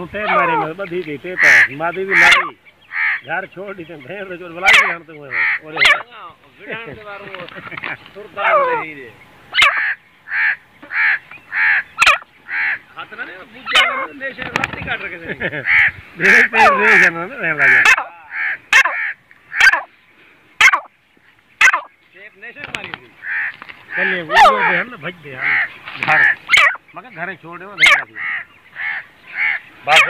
ते मारे में बधी थी ते तो मादी भी मारी घर छोड़ दी थे तो जो बुला के हम तो और विधान के बारे में सुरदार रही रे हाथ ना ने पूजा नेशे रात काट रखे थे रे जन ना रहने लगे एक नेशे मारी थी चलिए वो दे हम भज दे हम घर मगर घरे छोड़ दे नहीं आती बस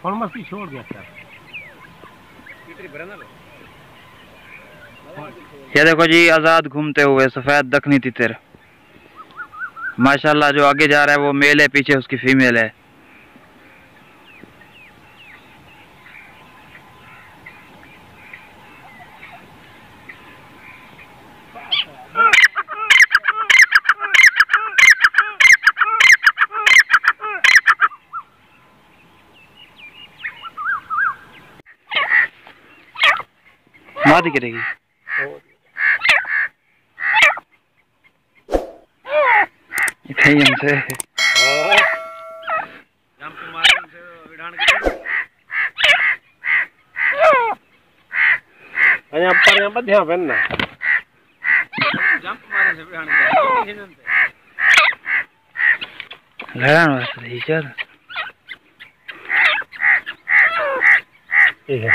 और मस्ती छोड़ दिया क्या ये देखो जी आजाद घूमते हुए सफेद दखनी तितर माशाल्लाह। जो आगे जा रहा है वो मेल है, पीछे उसकी फीमेल है। मादी करेगी हमसे जंप मारे हमसे विधान के अया पर यहां बध्या बनना जंप मारे से विधान के लड़ान वास्ते ही चल ठीक है।